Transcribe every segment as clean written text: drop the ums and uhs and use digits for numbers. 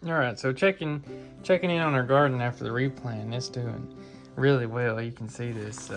All right, so checking in on our garden after the replant. It's doing really well. You can see this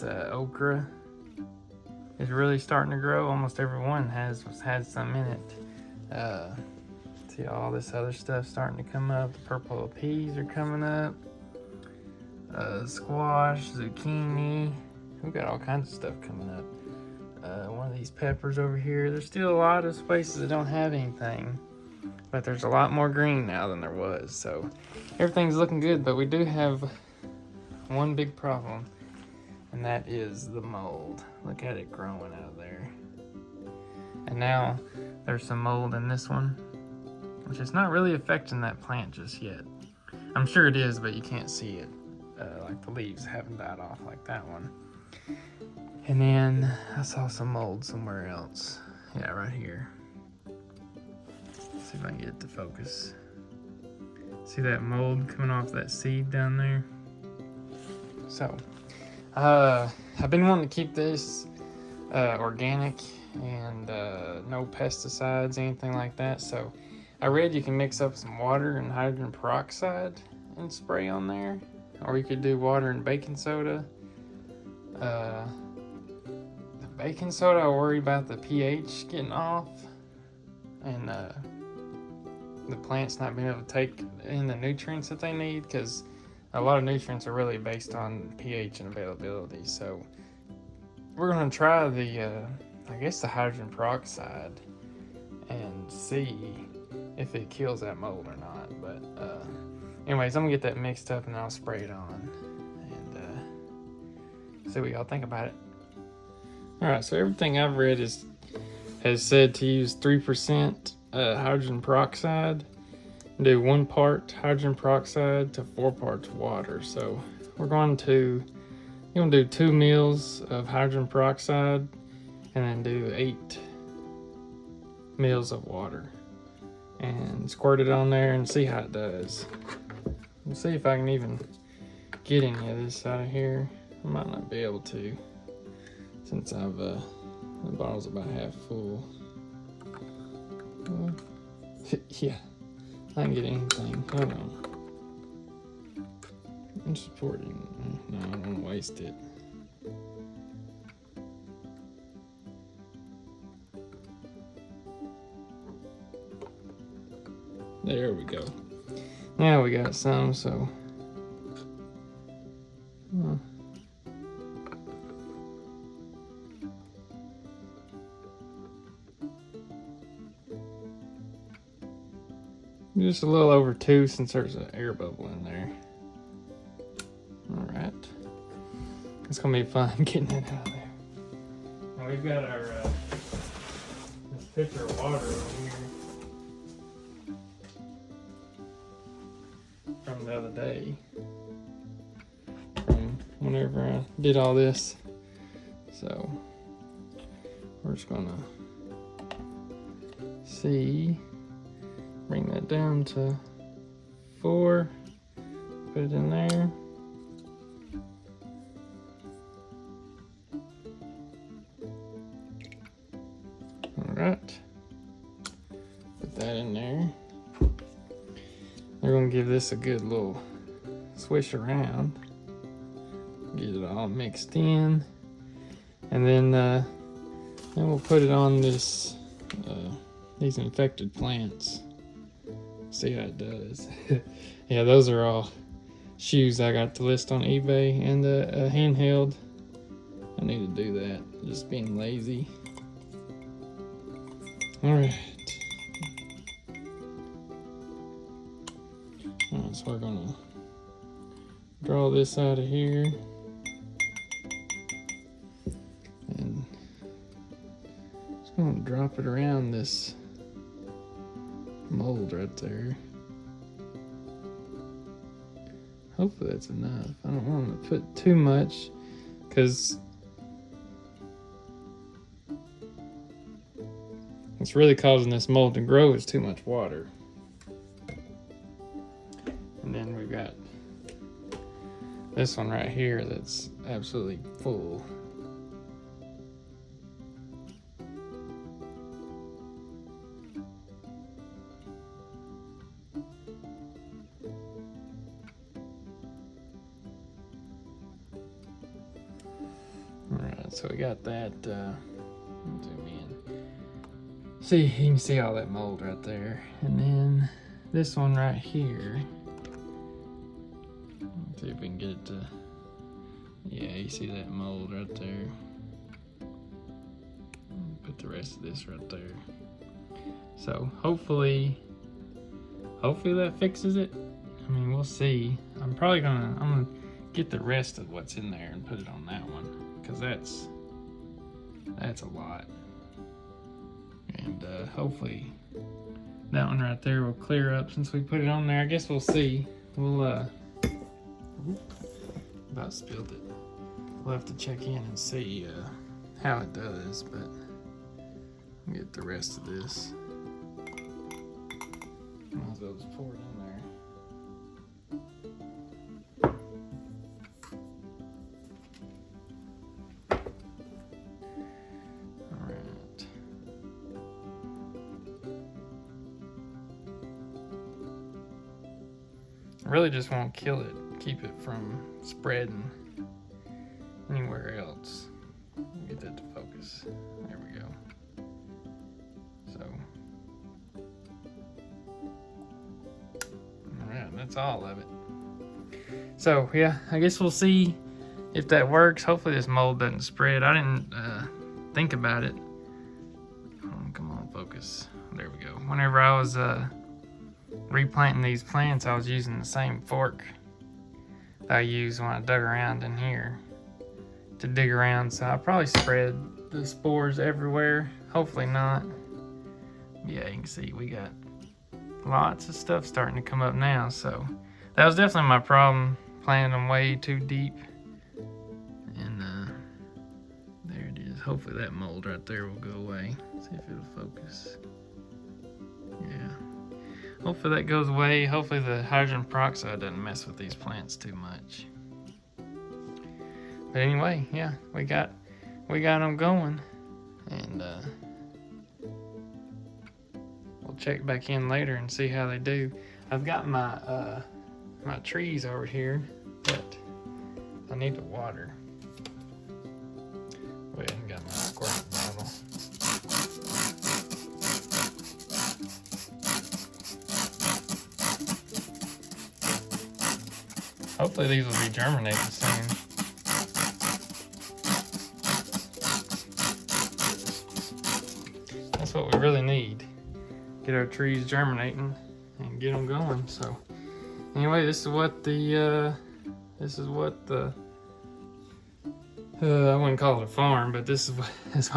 okra is really starting to grow. Almost every one has some in it. See all this other stuff starting to come up. The purple peas are coming up. Squash, zucchini. We've got all kinds of stuff coming up. One of these peppers over here. There's still a lot of spaces that don't have anything, but there's a lot more green now than there was. So everything's looking good, but we do have one big problem, and that is the mold. Look at it growing out of there. And now there's some mold in this one, which is not really affecting that plant just yet. I'm sure it is, but you can't see it. Like the leaves haven't died off like that one. And then I saw some mold somewhere else. Yeah, right here. See if I can get it to focus. See that mold coming off that seed down there? So, I've been wanting to keep this organic and no pesticides, anything like that. So, I read you can mix up some water and hydrogen peroxide and spray on there. Or you could do water and baking soda. The baking soda, I worry about the pH getting off and the plants not being able to take in the nutrients that they need, because a lot of nutrients are really based on pH and availability. So we're going to try the hydrogen peroxide and see if it kills that mold or not. But anyways, I'm gonna get that mixed up and I'll spray it on and see what y'all think about it. All right, so everything I've read has said to use 3% hydrogen peroxide, and do 1 part hydrogen peroxide to 4 parts water. So we're going to do 2 mils of hydrogen peroxide and then do 8 mils of water and squirt it on there and see how it does. We'll see if I can even get any of this out of here. I might not be able to, since the bottle's about half full. Yeah, I can get anything. Hold on. I'm supporting. No, I don't want to waste it. There we go. Now we got some, so. Just a little over 2 since there's an air bubble in there. Alright. It's gonna be fun getting it out of there. Now we've got our this pitcher of water over here from the other day. From whenever I did all this. So we're just gonna see. Bring that down to 4, put it in there. All right, put that in there. We're gonna give this a good little swish around, get it all mixed in, and then we'll put it on this these infected plants. See how it does. Yeah, those are all shoes I got to list on eBay, and the handheld. I need to do that. Just being lazy. All right. So we're gonna draw this out of here, and just gonna drop it around this mold right there. Hopefully that's enough. I don't want to put too much, because what's really causing this mold to grow is too much water. And then we've got this one right here that's absolutely full. So we got that. Zoom in. See, you can see all that mold right there, and then this one right here. Let's see if we can get it to. Yeah, you see that mold right there. Put the rest of this right there. So hopefully that fixes it. I mean, we'll see. I'm gonna get the rest of what's in there and put it on that one, because that's a lot. And hopefully that one right there will clear up since we put it on there. I guess we'll see. We'll about spilled it. We'll have to check in and see how it does, but I'll get the rest of this. Might as well just pour it in there. Alright. I really just won't kill it, keep it from spreading anywhere else. Get that to focus. There we go. So, alright, that's all of it. So yeah, I guess we'll see if that works. Hopefully this mold doesn't spread. I didn't think about it. Oh, come on, focus. There we go. Whenever I was replanting these plants, I was using the same fork that I used when I dug around in here to dig around. So I probably spread the spores everywhere. Hopefully not. Yeah, you can see we got lots of stuff starting to come up now. So that was definitely my problem, planting them way too deep. And there it is. Hopefully that mold right there will go away. See if it'll focus. Yeah. Hopefully that goes away. Hopefully the hydrogen peroxide doesn't mess with these plants too much. But anyway, yeah, we got them going, and we'll check back in later and see how they do. I've got my my trees over here, but I need to water. Wait, I got my squirt bottle. Hopefully these will be germinating soon. That's what we really need. Get our trees germinating and get them going. So anyway, this is what the I wouldn't call it a farm, but this is what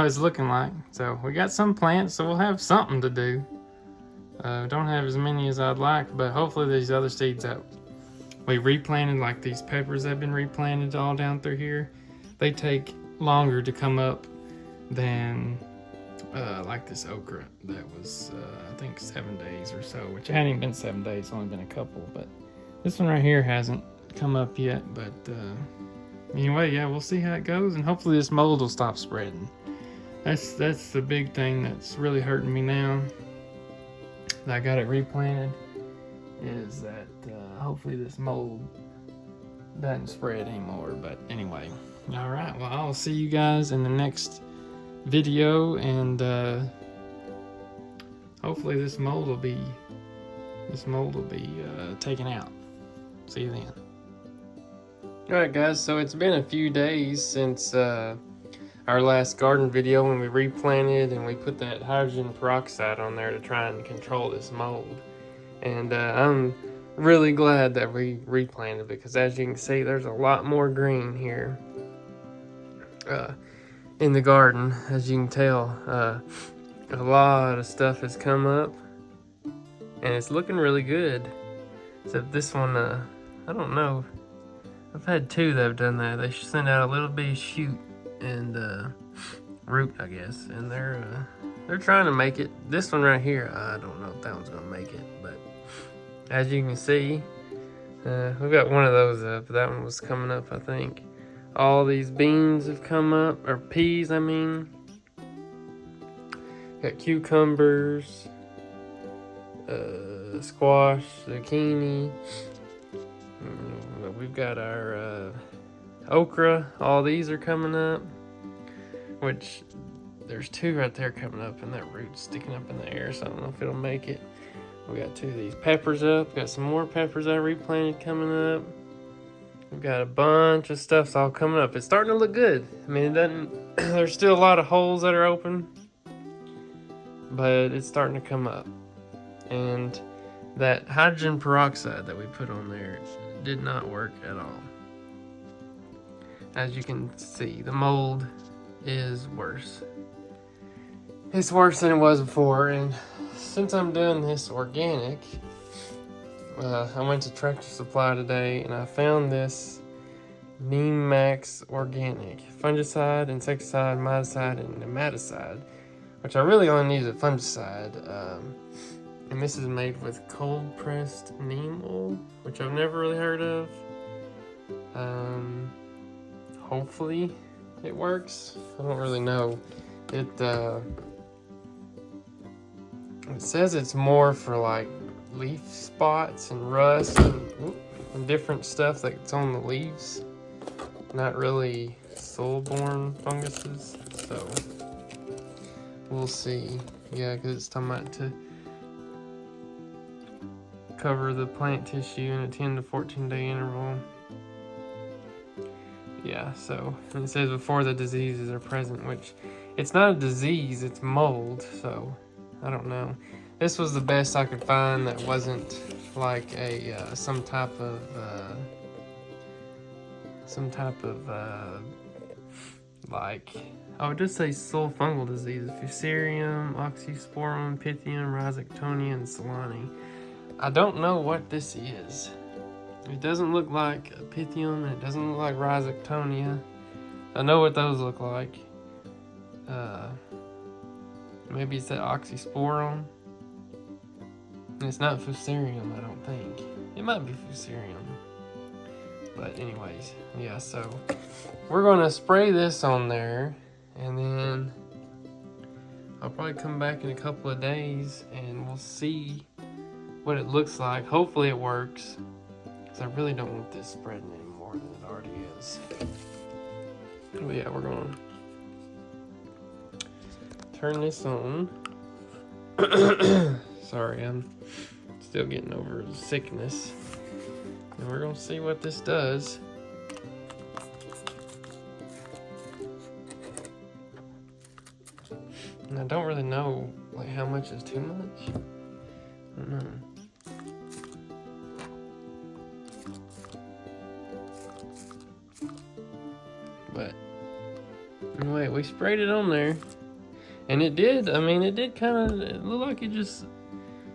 it's looking like. So we got some plants, so we'll have something to do. Don't have as many as I'd like, but hopefully these other seeds that we replanted, like these peppers that have been replanted all down through here, they take longer to come up than like this okra that was I think 7 days or so, which it hadn't even been 7 days, it's only been a couple. But this one right here hasn't come up yet. But anyway, yeah, we'll see how it goes, and hopefully this mold will stop spreading. That's the big thing that's really hurting me now that I got it replanted, is that hopefully this mold doesn't spread anymore. But anyway, all right, well, I'll see you guys in the next video, and hopefully this mold will be taken out. See you then. Alright guys, so it's been a few days since our last garden video when we replanted and we put that hydrogen peroxide on there to try and control this mold. And I'm really glad that we replanted, because as you can see, there's a lot more green here in the garden. As you can tell, a lot of stuff has come up and it's looking really good. Except this one, I don't know. I've had two that have done that. They send out a little bitty shoot and root, I guess, and they're trying to make it. This one right here, I don't know if that one's gonna make it, but as you can see, we've got one of those up. That one was coming up, I think. All these beans have come up, or peas, I mean. Got cucumbers, squash, zucchini. We've got our okra. All these are coming up. which there's 2 right there coming up, and that root's sticking up in the air, so I don't know if it'll make it. We got 2 of these peppers up. Got some more peppers I replanted coming up. We've got a bunch of stuff's all coming up. It's starting to look good. I mean, it doesn't. There's still a lot of holes that are open, but it's starting to come up. And that hydrogen peroxide that we put on there did not work at all. As you can see, the mold is worse. It's worse than it was before, and since I'm doing this organic, I went to Tractor Supply today and I found this Neem Max Organic fungicide, insecticide, miticide, and nematicide, which I really only need a fungicide. And this is made with cold pressed neem oil, which I've never really heard of. Hopefully it works. I don't really know. It says it's more for like leaf spots and rust and different stuff that's on the leaves. Not really soil-borne funguses. So we'll see. Yeah, because it's talking about to cover the plant tissue in a 10 to 14 day interval. Yeah, so it says before the diseases are present, which it's not a disease, it's mold, so I don't know. This was the best I could find that wasn't like a some type of like, I would just say soil fungal disease: Fusarium, Oxysporum, Pythium, Rhizoctonia, and Solani. I don't know what this is. It doesn't look like Pythium, and it doesn't look like Rhizoctonia. I know what those look like. Maybe it's that Oxysporum. And it's not Fusarium, I don't think. It might be Fusarium. But anyways, yeah, so we're gonna spray this on there, and then I'll probably come back in a couple of days and we'll see what it looks like. Hopefully it works, because I really don't want this spreading any more than it already is. But yeah, we're gonna turn this on. Sorry, I'm still getting over the sickness. And we're gonna see what this does. And I don't really know like how much is too much. I don't know. But anyway, we sprayed it on there, and it did. I mean, it did kind of. It looked like it just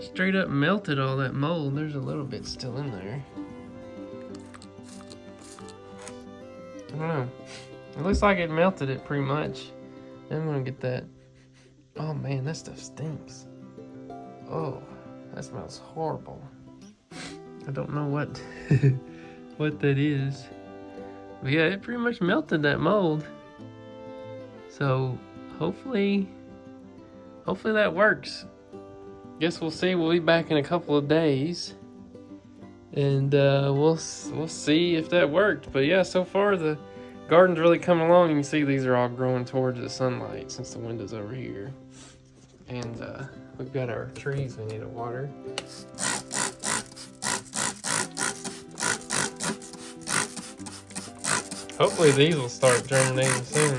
straight up melted all that mold. There's a little bit still in there. I don't know. It looks like it melted it pretty much. I'm gonna get that. Oh man, that stuff stinks. Oh, that smells horrible. I don't know what what that is. But yeah, it pretty much melted that mold. So hopefully that works. Guess we'll see. We'll be back in a couple of days, and we'll see if that worked. But yeah, so far the garden's really coming along. You can see these are all growing towards the sunlight since the window's over here, and we've got our trees we need to water. Hopefully these will start germinating soon.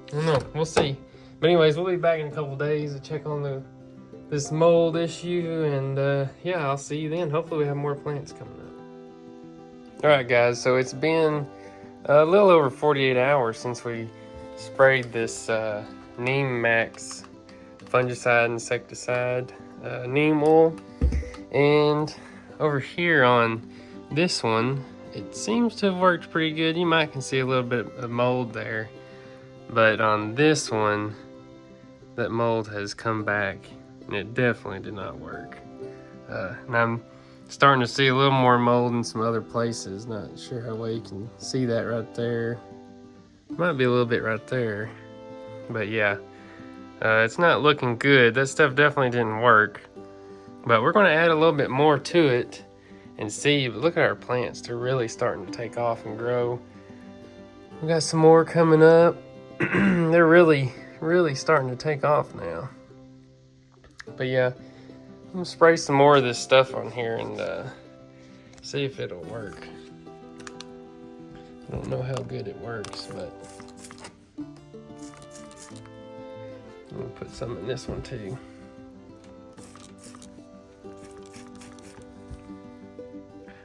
I don't know, we'll see. But anyways, we'll be back in a couple days to check on this mold issue, and yeah, I'll see you then. Hopefully we have more plants coming up. Alright guys, so it's been a little over 48 hours since we sprayed this Neem Max fungicide, insecticide, neem oil. And over here on this one, it seems to have worked pretty good. You might can see a little bit of mold there. But on this one, that mold has come back, and it definitely did not work. And I'm starting to see a little more mold in some other places. Not sure how well you can see that right there. Might be a little bit right there. But yeah, it's not looking good. That stuff definitely didn't work. But we're going to add a little bit more to it and see. But look at our plants. They're really starting to take off and grow. We got some more coming up. They're really starting to take off now. But yeah, I'm going to spray some more of this stuff on here and see if it'll work. I don't know how good it works, but I'm going to put some in this one too.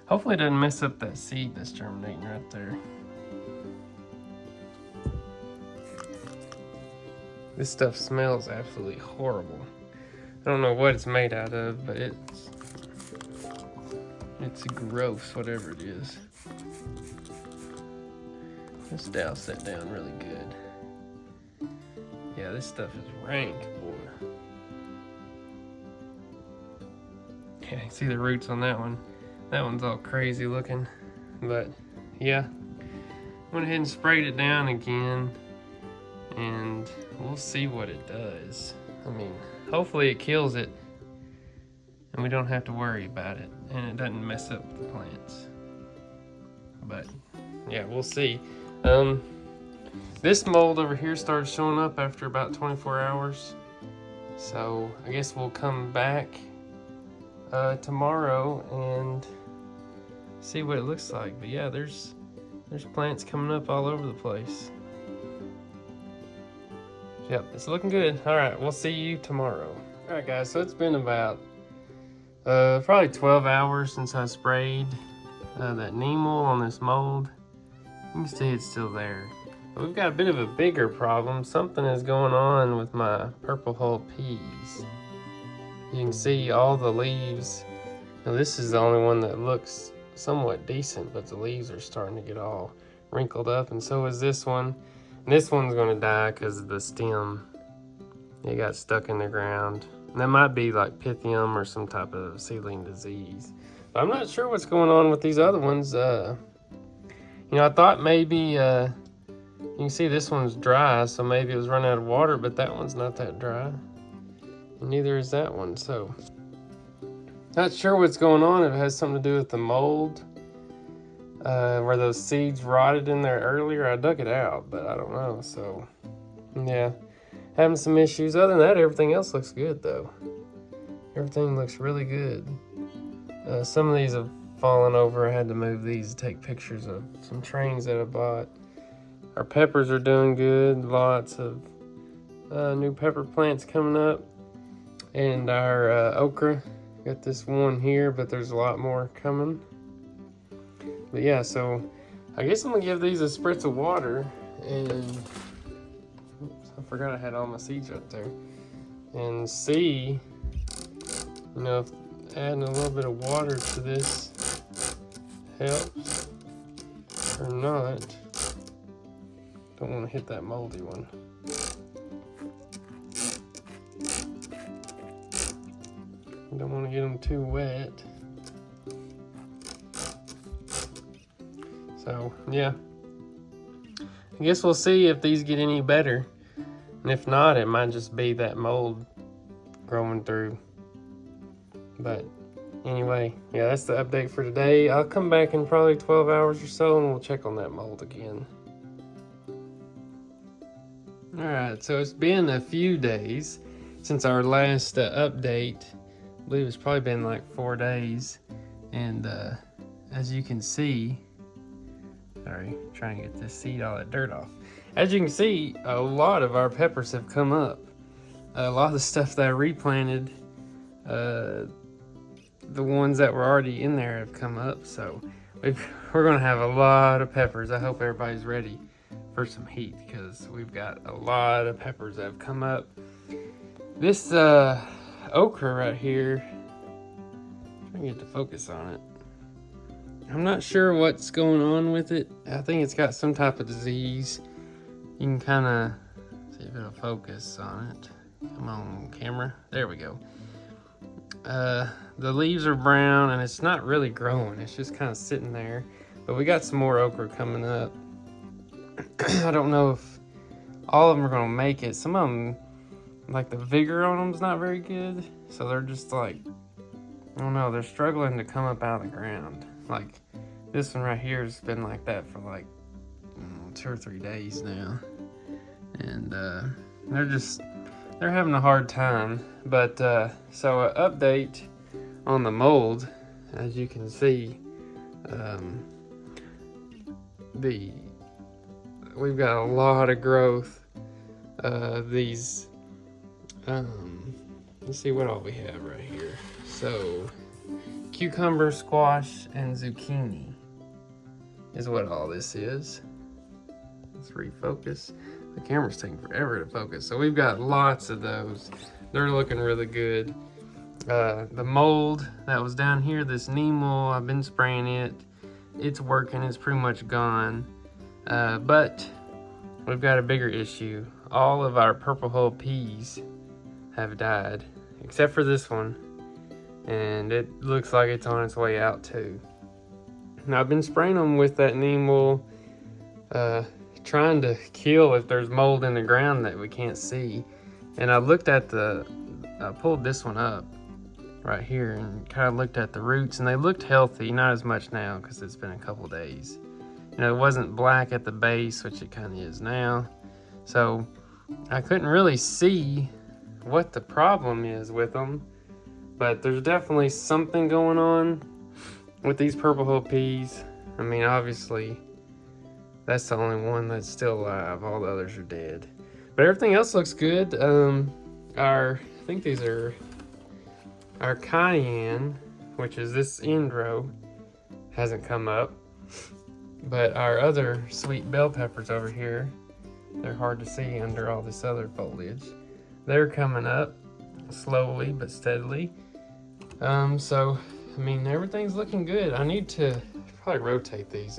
Hopefully it doesn't mess up that seed that's germinating right there. This stuff smells absolutely horrible. I don't know what it's made out of, but it's gross, whatever it is. This douse that down really good. Yeah, this stuff is rank, boy. Yeah, you see the roots on that one. That one's all crazy looking, but yeah. Went ahead and sprayed it down again, and we'll see what it does. I mean, hopefully it kills it, and we don't have to worry about it, and it doesn't mess up the plants. But yeah, we'll see. This mold over here started showing up after about 24 hours. So I guess we'll come back tomorrow and see what it looks like. But yeah, there's plants coming up all over the place. Yep, it's looking good. All right, we'll see you tomorrow. All right, guys, so it's been about probably 12 hours since I sprayed that neem oil on this mold. You can see it's still there. But we've got a bit of a bigger problem. Something is going on with my purple hull peas. You can see all the leaves. Now this is the only one that looks somewhat decent, but the leaves are starting to get all wrinkled up, and so is this one. And this one's gonna die because of the stem. It got stuck in the ground. And that might be like pythium or some type of seedling disease. But I'm not sure what's going on with these other ones. You know, I thought maybe, you can see this one's dry, so maybe it was running out of water, but that one's not that dry. And neither is that one, so. Not sure what's going on. If it has something to do with the mold, where those seeds rotted in there earlier. I dug it out, but I don't know, so. Yeah, having some issues. Other than that, everything else looks good, though. Everything looks really good. Some of these have fallen over. I had to move these to take pictures of some trains that I bought. Our peppers are doing good. Lots of new pepper plants coming up. And our okra. Got this one here, but there's a lot more coming. But yeah, so I guess I'm gonna give these a spritz of water. And oops, I forgot I had all my seeds right there. And see, you know, if adding a little bit of water to this helps or not. Don't want to hit that moldy one. Don't want to get them too wet. So yeah, I guess we'll see if these get any better, and if not, it might just be that mold growing through. But anyway, yeah, that's the update for today. I'll come back in probably 12 hours or so, and we'll check on that mold again. Alright, so it's been a few days since our last update. I believe it's probably been like 4 days. And as you can see, sorry, trying to get this seed, all that dirt off. As you can see, a lot of our peppers have come up. A lot of the stuff that I replanted, the ones that were already in there have come up. So we're gonna have a lot of peppers. I hope everybody's ready for some heat, because we've got a lot of peppers that have come up. This okra right here, I'm trying to get the focus on it. I'm not sure what's going on with it. I think it's got some type of disease. You can kind of see if it'll focus on it. Come on, camera. There we go. The leaves are brown and it's not really growing. It's just kind of sitting there. But we got some more okra coming up. I don't know if all of them are gonna make it. Some of them, like the vigor on them is not very good, so they're just like, I don't know, they're struggling to come up out of the ground. Like this one right here has been like that for like 2 or 3 days now, and they're having a hard time. But so an update on the mold, as you can see, we've got a lot of growth. These let's see what all we have right here. So cucumber, squash, and zucchini is what all this is. Let's refocus. The camera's taking forever to focus. So we've got lots of those. They're looking really good. The mold that was down here, this Neem, I've been spraying it. It's working, it's pretty much gone. But we've got a bigger issue. All of our purple hull peas have died, except for this one. And it looks like it's on its way out too. Now I've been spraying them with that Neem oil, trying to kill if there's mold in the ground that we can't see. And I looked at I pulled this one up right here and kind of looked at the roots, and they looked healthy, not as much now because it's been a couple days. You know, it wasn't black at the base, which it kind of is now. So I couldn't really see what the problem is with them, but there's definitely something going on with these purple hull peas. I mean, obviously, that's the only one that's still alive. All the others are dead. But everything else looks good. I think these are our cayenne, which is this end row, hasn't come up. But our other sweet bell peppers over here, they're hard to see under all this other foliage. They're coming up slowly but steadily. So, I mean, everything's looking good. I need to probably rotate these.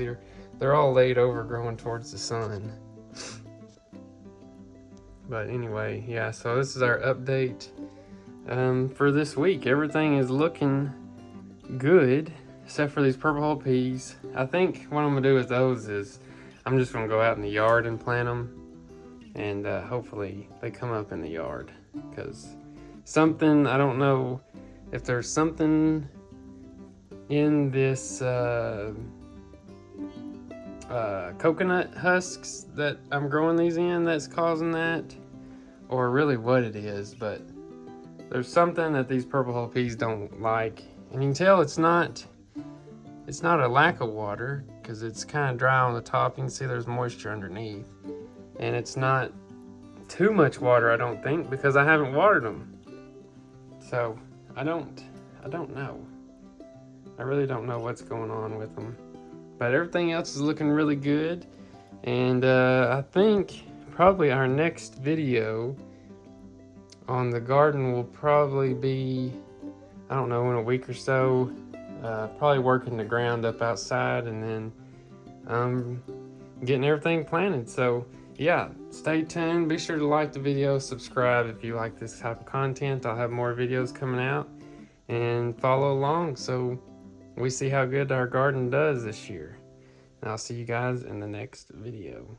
They're all laid over, growing towards the sun. But anyway, yeah, so this is our update for this week. Everything is looking good, except for these purple hull peas. I think what I'm gonna do with those is I'm just gonna go out in the yard and plant them, and hopefully they come up in the yard. Because something, I don't know if there's something in this coconut husks that I'm growing these in that's causing that, or really what it is, but there's something that these purple hull peas don't like. And you can tell it's not a lack of water, because it's kind of dry on the top. You can see there's moisture underneath, and it's not too much water, I don't think, because I haven't watered them. So I don't know. I really don't know what's going on with them, but everything else is looking really good. And I think probably our next video on the garden will probably be, I don't know, in a week or so. Probably working the ground up outside, and then getting everything planted. So yeah, stay tuned. Be sure to like the video, subscribe if you like this type of content. I'll have more videos coming out, and follow along so we see how good our garden does this year. And I'll see you guys in the next video.